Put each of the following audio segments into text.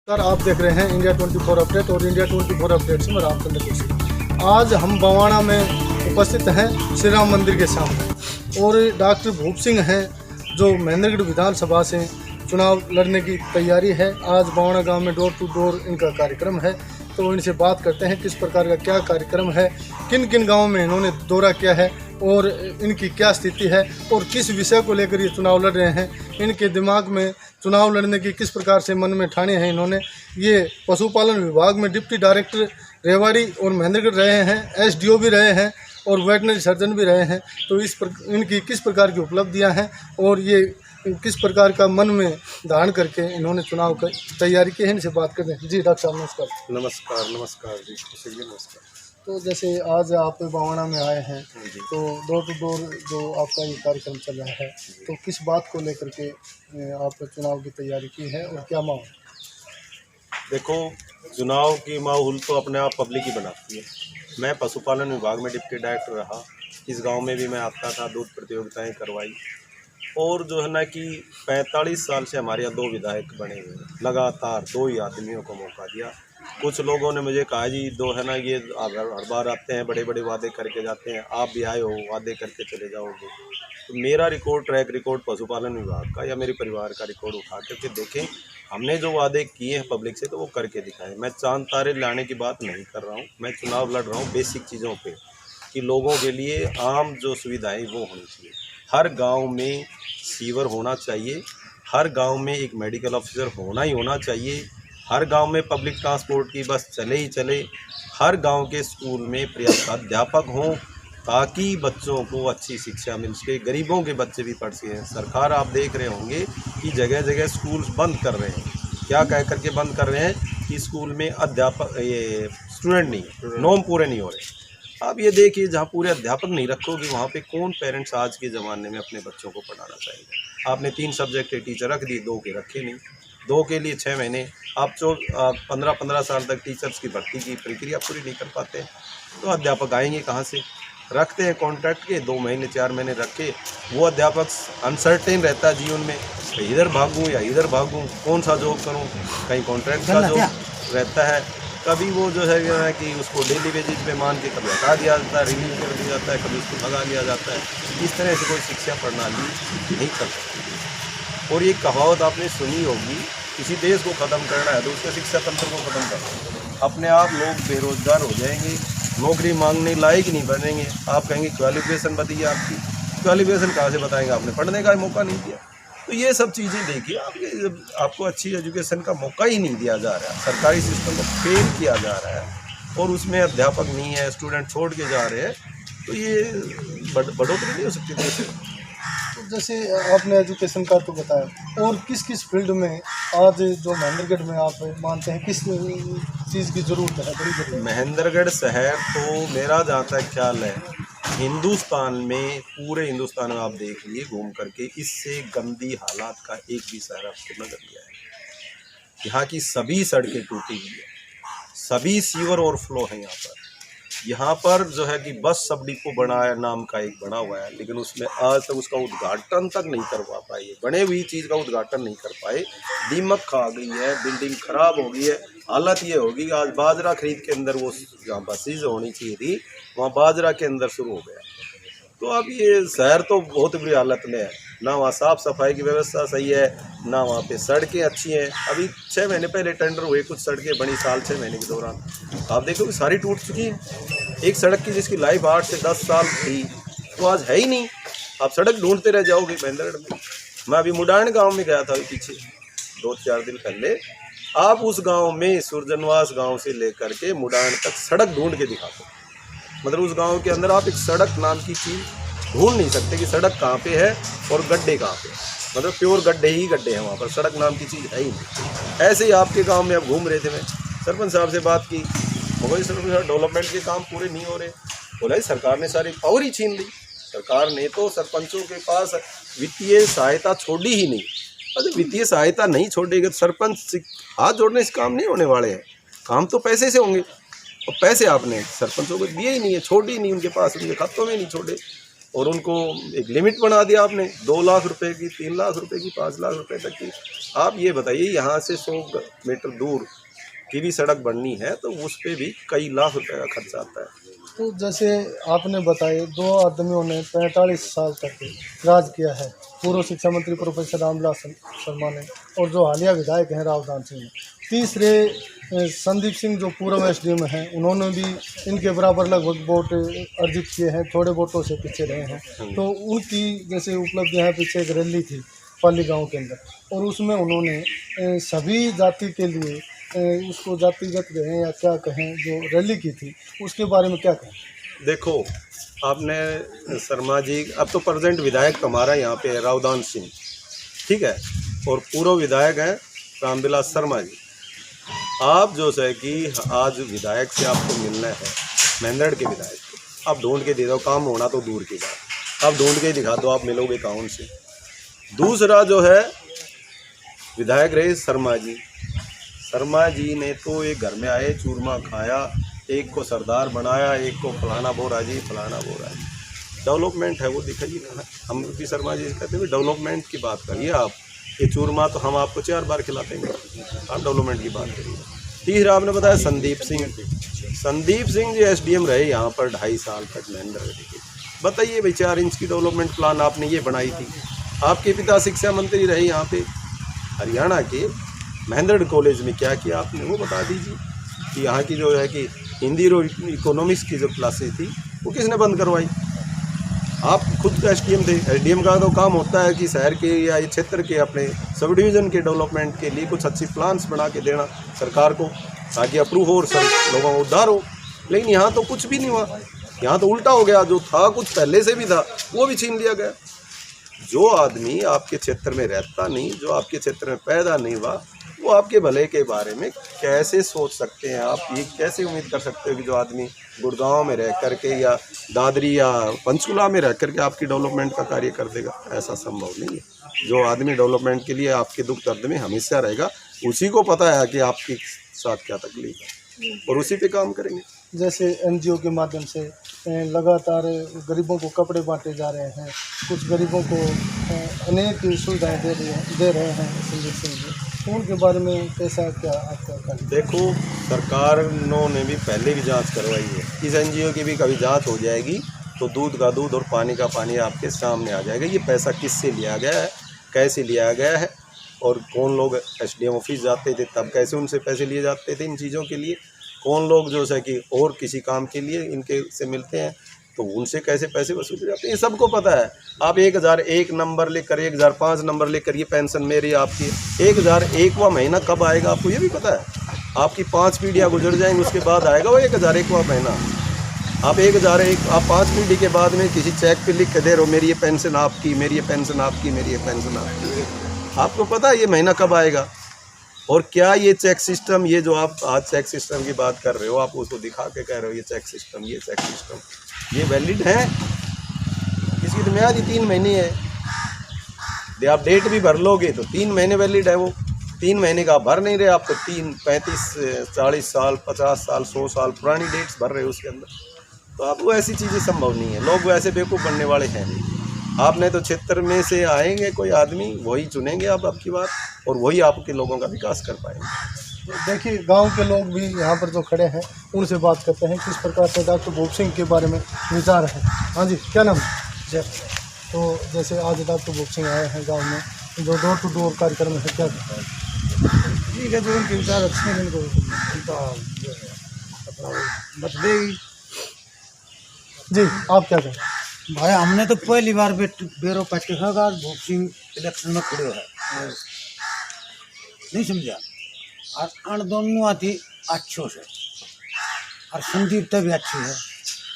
Sir, आप देख रहे हैं इंडिया 24 अपडेट और इंडिया 24 अपडेट से मैं रामचंद्र जोशी। आज हम बवाना में उपस्थित हैं श्री राम मंदिर के सामने और डॉक्टर भूप सिंह हैं जो महेंद्रगढ़ विधानसभा से चुनाव लड़ने की तैयारी है। आज बवाना गांव में डोर टू डोर इनका कार्यक्रम है, तो इनसे बात करते हैं किस प्रकार का क्या कार्यक्रम है, किन किन गाँव में इन्होंने दौरा किया है और इनकी क्या स्थिति है और किस विषय को लेकर ये चुनाव लड़ रहे हैं। इनके दिमाग में चुनाव लड़ने की किस प्रकार से मन में ठाने हैं इन्होंने। ये पशुपालन विभाग में डिप्टी डायरेक्टर रेवाड़ी और महेंद्रगढ़ रहे हैं, एसडीओ भी रहे हैं और वेटनरी सर्जन भी रहे हैं। तो इनकी किस प्रकार की उपलब्धियां हैं और ये किस प्रकार का मन में धारण करके इन्होंने चुनाव की तैयारी की है, इनसे बात करते हैं। जी डॉक्टर साहब नमस्कार। नमस्कार। नमस्कार जी, नमस्कार। तो जैसे आज आप बवाना में आए हैं, तो डोर टू डोर जो आपका ये कार्यक्रम चल रहा है, तो किस बात को लेकर के आप चुनाव की तैयारी की है और क्या माहौल? देखो, चुनाव की माहौल तो अपने आप पब्लिक ही बनाती है। मैं पशुपालन विभाग में डिप्टी डायरेक्टर रहा, इस गांव में भी मैं आता था, दूध प्रतियोगिताएं करवाई और जो है ना कि 45 साल से हमारे यहाँ 2 विधायक बने हुए हैं। लगातार 2 ही आदमियों को मौका दिया। कुछ लोगों ने मुझे कहा जी दो है ना ये हर बार आते हैं, बड़े बड़े वादे करके जाते हैं, आप भी आए हो वादे करके चले जाओगे। तो मेरा रिकॉर्ड, ट्रैक रिकॉर्ड पशुपालन विभाग का या मेरे परिवार का रिकॉर्ड उठा करके देखें, हमने जो वादे किए हैं पब्लिक से तो वो करके दिखाएं। मैं चांद तारे लाने की बात नहीं कर रहा हूँ, मैं चुनाव लड़ रहा हूँ बेसिक चीज़ों पे कि लोगों के लिए आम जो सुविधाएं वो होनी चाहिए। हर गांव में सीवर होना चाहिए, हर गांव में एक मेडिकल ऑफिसर होना ही होना चाहिए, हर गांव में पब्लिक ट्रांसपोर्ट की बस चले ही चले, हर गांव के स्कूल में पर्याप्त अध्यापक हों ताकि बच्चों को अच्छी शिक्षा मिल सके, गरीबों के बच्चे भी पढ़ सकें। सरकार आप देख रहे होंगे कि जगह जगह स्कूल बंद कर रहे हैं। क्या कह करके बंद कर रहे हैं कि स्कूल में अध्यापक ये स्टूडेंट नहीं, नॉर्म पूरे नहीं हो रहे। आप ये देखिए, जहाँ पूरे अध्यापक नहीं रखोगे वहाँ पे कौन पेरेंट्स आज के ज़माने में अपने बच्चों को पढ़ाना चाहेगा। आपने 3 सब्जेक्ट के टीचर रख दिए, 2 के रखे नहीं, 2 के लिए 6 महीने आप 15-15 साल तक टीचर्स की भर्ती की प्रक्रिया पूरी नहीं कर पाते, तो अध्यापक आएंगे कहाँ से? रखते हैं कॉन्ट्रैक्ट के, 2 महीने 4 महीने रख के, वो अध्यापक अनसर्टेन रहता है जीवन में, इधर भागूँ या इधर भागूँ, कौन सा जॉब करूँ, कहीं कॉन्ट्रैक्ट का जॉब रहता है, कभी वो जो है कि उसको डेली बेसिस पे मान के कभी हटा दिया जाता है, रिव्यू कर दिया जाता है, कभी उसको भगा दिया जाता है। इस तरह से कोई शिक्षा प्रणाली नहीं कर सकती। और ये कहावत आपने सुनी होगी, किसी देश को ख़त्म करना है तो उसके शिक्षा तंत्र को ख़त्म करना। अपने आप लोग बेरोजगार हो जाएंगे, नौकरी मांगने लायक ही नहीं बनेंगे। आप कहेंगे क्वालिफिकेशन बताइए, आपकी क्वालिफिकेशन कहाँ से बताएंगे, आपने पढ़ने का मौका नहीं दिया। तो ये सब चीज़ें देखिए, आपको अच्छी एजुकेशन का मौका ही नहीं दिया जा रहा है, सरकारी सिस्टम को फेल किया जा रहा है और उसमें अध्यापक नहीं है, स्टूडेंट छोड़ के जा रहे हैं, तो ये बढ़ोतरी नहीं हो सकती देश में। तो जैसे आपने एजुकेशन का तो बताया, और किस किस फील्ड में आज जो महेंद्रगढ़ में आप मानते हैं किस चीज़ की ज़रूरत है, बड़ी ज़रूरत है? महेंद्रगढ़ शहर तो मेरा जहाँ तक ख्याल है हिंदुस्तान में, पूरे हिंदुस्तान में आप देख लिए घूम करके, इससे गंदी हालात का एक भी शहर आपको नजर नहीं आएगा। यहाँ की सभी सड़कें टूटी हुई है, सभी सीवर ओवरफ्लो है यहाँ पर जो है कि बस सब डिपो बनाया नाम का एक बना हुआ है, लेकिन उसमें आज तक उसका उद्घाटन तक नहीं करवा पाए। बने हुई चीज़ का उद्घाटन नहीं कर पाए, दीमक खा गई है, बिल्डिंग खराब हो गई है। हालत ये होगी कि आज बाजरा खरीद के अंदर वो जहाँ बसेज होनी चाहिए थी वहाँ बाजरा के अंदर शुरू हो गया। तो अब ये शहर तो बहुत बुरी हालत में है, ना वहाँ साफ़ सफाई की व्यवस्था सही है, ना वहाँ पे सड़कें अच्छी हैं। अभी 6 महीने पहले टेंडर हुए, कुछ सड़कें बनी साल 6 महीने के दौरान, आप देखो कि सारी टूट चुकी हैं। एक सड़क की जिसकी लाइफ 8 से 10 साल थी वो आज है ही नहीं, आप सड़क ढूंढते रह जाओगे महेंद्रगढ़ में। मैं अभी मुडान गाँव में गया था पीछे 2-4 दिन पहले, आप उस गाँव में सुरजनवास गाँव से लेकर के मुडान तक सड़क ढूंढ के दिखाते, मतलब उस गांव के अंदर आप एक सड़क नाम की चीज़ ढूंढ नहीं सकते कि सड़क कहाँ पे है और गड्ढे कहाँ पे, मतलब प्योर गड्ढे ही गड्ढे हैं वहाँ पर, सड़क नाम की चीज़ है ही नहीं। ऐसे ही आपके गांव में अब घूम रहे थे, मैं सरपंच साहब से बात की, मोबाइल सरपंच डेवलपमेंट के काम पूरे नहीं हो रहे। बोला सरकार ने सारी पावर ही छीन ली, सरकार ने तो सरपंचों के पास वित्तीय सहायता छोड़ी ही नहीं। अरे वित्तीय सहायता नहीं छोड़ेगी तो सरपंच हाथ जोड़ने से काम नहीं होने वाले हैं, काम तो पैसे से होंगे, और पैसे आपने सरपंचों को दिए ही नहीं है, छोड़े ही नहीं उनके पास, उनके खातों में नहीं छोड़े। और उनको एक लिमिट बना दिया आपने 2 लाख रुपए की, 3 लाख रुपए की, 5 लाख रुपए तक की। आप ये बताइए यहाँ से 100 मीटर दूर की भी सड़क बननी है तो उस पर भी कई लाख रुपए का खर्च आता है। तो जैसे आपने बताया 2 आदमियों ने 45 साल तक राज किया है, पूर्व शिक्षा मंत्री प्रोफेसर रामविलास शर्मा ने और जो हालिया विधायक हैं रावदान सिंह ने। तीसरे संदीप सिंह जो पूर्व एसडीएम हैं, उन्होंने भी इनके बराबर लगभग वोट अर्जित किए हैं, थोड़े वोटों से पीछे रहे हैं। तो उनकी जैसे उपलब्धियाँ हैं, पीछे एक रैली थी पाली गाँव के अंदर और उसमें उन्होंने सभी जाति के लिए उसको जातिगत कहें या क्या कहें जो रैली की थी उसके बारे में क्या कहें? देखो आपने शर्मा जी, अब तो प्रेजेंट विधायक हमारा यहाँ पे है रावदान सिंह, ठीक है, और पूर्व विधायक हैं रामविलास शर्मा जी। आप जो है कि आज विधायक से आपको मिलना है, मेंदड़ के विधायक को आप ढूंढ के दे दो, काम होना तो दूर की बात, आप ढूंढ के दिखा दो, आप मिलोगे कौन से। दूसरा जो है विधायक रहे शर्मा जी। शर्मा जी ने तो एक घर में आए, चूरमा खाया, एक को सरदार बनाया, एक को फलाना बोरा जी, फलाना बोरा जी। डेवलपमेंट है वो दिखाइए कहाँ। हम भी शर्मा जी कहते हैं डेवलपमेंट की बात करिए आप, ये चूरमा तो हम आपको 4 बार खिला देंगे, आप डेवलपमेंट की बात करिए। तीसरा आपने बताया संदीप सिंह। संदीप सिंह जी एसडीएम रहे यहाँ पर 2.5 साल तक महेंद्र। बताइए भाई 4 इंच की डेवलपमेंट प्लान आपने ये बनाई थी। आपके पिता शिक्षा मंत्री रहे यहाँ पे हरियाणा के, महेंद्र कॉलेज में क्या किया आपने वो बता दीजिए। कि यहाँ की जो है कि हिंदी और इकोनॉमिक्स की जो क्लासेस थी वो किसने बंद करवाई? आप खुद का एसडीएम थे। एसडीएम का तो काम होता है कि शहर के या क्षेत्र के अपने सब डिवीज़न के डेवलपमेंट के लिए कुछ अच्छी प्लान्स बना के देना सरकार को, ताकि अप्रूव हो और सब लोगों को उद्धार हो। लेकिन यहाँ तो कुछ भी नहीं हुआ, यहाँ तो उल्टा हो गया। जो था कुछ पहले से भी था वो भी छीन लिया गया। जो आदमी आपके क्षेत्र में रहता नहीं, जो आपके क्षेत्र में पैदा नहीं हुआ, वो आपके भले के बारे में कैसे सोच सकते हैं? आप ये कैसे उम्मीद कर सकते हो कि जो आदमी गुड़गांव में रह करके या दादरी या पंचकुला में रह करके आपकी डेवलपमेंट का कार्य कर देगा? ऐसा संभव नहीं है। जो आदमी डेवलपमेंट के लिए आपके दुख दर्द में हमेशा रहेगा, उसी को पता है कि आपके साथ क्या तकलीफ है और उसी पे काम करेंगे। जैसे एनजीओ के माध्यम से लगातार गरीबों को कपड़े बांटे जा रहे हैं, कुछ गरीबों को अनेक सुविधाएं दे रहे हैं संदीप सिंह जी, तो उनके बारे में कैसा क्या आपका कहना? देखो सरकार ने भी पहले भी जांच करवाई है, इस एनजीओ की भी कभी जांच हो जाएगी तो दूध का दूध और पानी का पानी आपके सामने आ जाएगा। ये पैसा किससे लिया गया है, कैसे लिया गया है और कौन लोग एसडीएम ऑफिस जाते थे तब कैसे उनसे पैसे लिए जाते थे इन चीज़ों के लिए, कौन लोग जो है कि और किसी काम के लिए इनके से मिलते हैं तो उनसे कैसे पैसे वसूले जाते हैं, ये सबको पता है। आप 1001 नंबर लेकर 1005 नंबर लेकर ये पेंशन मेरी आपकी 1001वां महीना कब आएगा आपको ये भी पता है। आपकी 5 पीढ़ियाँ गुजर जाएंगी उसके बाद आएगा वो 1001वां महीना। आप 1001 आप 5 पीढ़ी के बाद में किसी चेक पे लिख के दे रहे हो मेरी ये पेंशन आपकी, मेरी ये पेंशन आपकी, मेरी ये पेंशन आपकी। आपको पता है ये महीना कब आएगा? और क्या ये चेक सिस्टम, ये जो आप आज चेक सिस्टम की बात कर रहे हो, आप उसको दिखा के कह रहे हो ये चेक सिस्टम, ये चेक सिस्टम, ये वैलिड है? इसकी तो मियाद 3 महीने है। आप डेट भी भर लोगे तो 3 महीने वैलिड है। वो 3 महीने का आप भर नहीं रहे, आप तो 35 40 साल 50 साल 100 साल पुरानी डेट्स भर रहे हो उसके अंदर। तो आप वो ऐसी चीज़ें संभव नहीं है। लोग वैसे बेवकूफ़ बनने वाले हैं नहीं। आपने तो क्षेत्र में से आएंगे कोई आदमी, वही चुनेंगे आप आपकी बात और वही आपके लोगों का विकास कर पाएंगे। तो देखिए गांव के लोग भी यहाँ पर जो खड़े हैं उनसे बात करते हैं किस प्रकार से डॉक्टर भूप सिंह के बारे में विचार है। हाँ जी, क्या नाम है? तो जैसे आज डॉक्टर भूप सिंह आए हैं गाँव में, जो डोर टू डोर कार्यक्रम है, क्या ठीक है? जो उनके विचार अच्छे हैं, इनको मत देगी जी। आप क्या कहें भाई? हमने तो पहली बार बेरो पार्टी होगा भूप सिंह इलेक्शन में खड़े है, नहीं समझा। और अण दोनों आती अच्छो से और संदीप तक भी अच्छी है।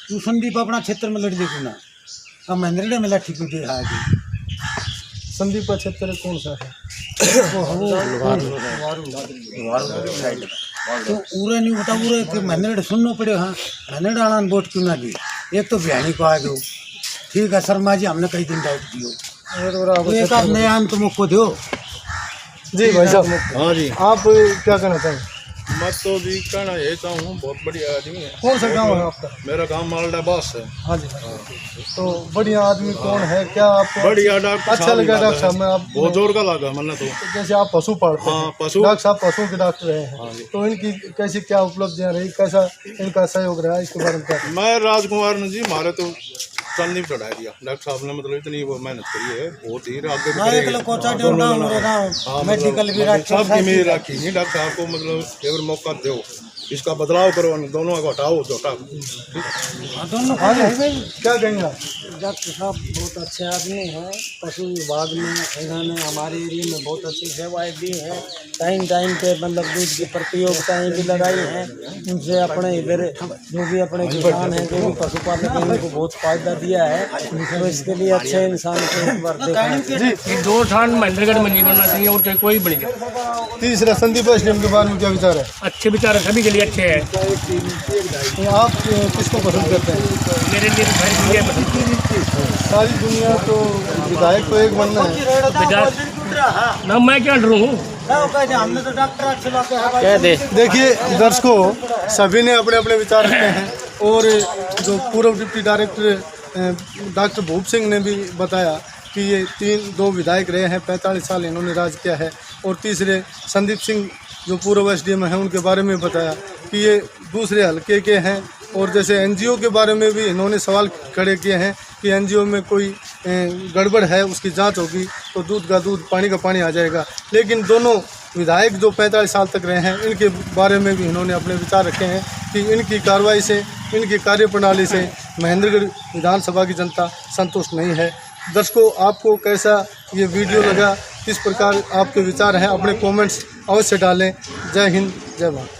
तू संदीप अपना क्षेत्र में लड़ देखू ना, अब महेंद्र में लाठी पीटी है। संदीप का क्षेत्र कौन सा है? तो उरे नहीं बता उरे कि महेंद्र सुनना पड़े। हाँ महेंद्र आना वोट क्यों ना दी? एक तो बिहानी को आ गए, ठीक है शर्मा जी हमने कई दिन डाउट दियो, एक आप नया आम तो मुझको दो जी। भाई साहब, हाँ जी, आप क्या कहना चाहेंगे? मैं तो भी कहना यही चाहूँ बहुत बढ़िया आदमी है। कौन सा गांव है आपका? मेरा गांव मालडा बास है। हाँ जी, तो बढ़िया आदमी कौन है, क्या आपको बढ़िया डॉक्टर अच्छा लगा? डॉक्टर साहब में आप बहुत जोर का लगा मैंने तो। जैसे आप पशु पालते हाँ, हैं, पशु। डॉक्टर साहब पशुओं के डॉक्टर रहे हैं, तो इनकी कैसी क्या उपलब्धियां रही, कैसा इनका सहयोग रहा, इसके बारे में क्या? मैं राजकुमार ने जी मारे तो चंदी पे चढ़ा दिया डॉक्टर साहब ने, मतलब इतनी वो मेहनत करी है, बहुत ही आगे मेडिकल भी सबकी मेरी राखी नहीं। डॉक्टर साहब को मतलब एक मौका दो, इसका बदलाव करो, दोनों को हटाओ जोटा। दोनों हाँ जी, क्या कहेंगे आप? डॉक्टर साहब बहुत अच्छे आदमी हैं। पशु विभाग में इन्होंने हमारे एरिया में बहुत अच्छी सेवाएं दी हैं। टाइम टाइम पे मतलब दूध की प्रतियोगिताएं भी लगाई हैं। उनसे अपने इधर जो भी अपने किसान हैं, जो भी पशुपालक हैं, उनको बहुत फायदा दिया है। तो इसके लिए अच्छे इंसान को एक बार देखा जी, 2 स्थान महेंद्रगढ़ में नहीं बनना चाहिए और चाहे कोई बन जाए। तीसरा संदीप स्टेडियम के बारे में क्या विचार है? अच्छे विचार सभी के लिए अच्छे हैं। आप किसको पसंद करते हैं? मेरे लिए तो सारी दुनिया पसंद सारी दुनिया तो विधायक तो एक बनना है। है ना, मैं क्या डरूँ? हमने तो डॉक्टर अच्छे बात है। देखिए दर्शकों, सभी ने अपने अपने विचार रखे हैं, और जो पूर्व डिप्टी डायरेक्टर डॉक्टर भूप सिंह ने भी बताया कि ये 2 विधायक रहे हैं, 45 साल इन्होंने राज किया है, और तीसरे संदीप सिंह जो पूर्व SDM हैं, उनके बारे में बताया कि ये दूसरे हल्के के हैं। और जैसे NGO के बारे में भी इन्होंने सवाल खड़े किए हैं कि NGO में कोई गड़बड़ है, उसकी जांच होगी तो दूध का दूध पानी का पानी आ जाएगा। लेकिन दोनों विधायक जो 45 साल तक रहे हैं, इनके बारे में भी इन्होंने अपने विचार रखे हैं कि इनकी कार्रवाई से, इनकी कार्यप्रणाली से महेंद्रगढ़ विधानसभा की जनता संतुष्ट नहीं है। दर्शकों, आपको कैसा ये वीडियो लगा, किस प्रकार आपके विचार हैं, अपने कमेंट्स अवश्य डालें। जय हिंद, जय भारत।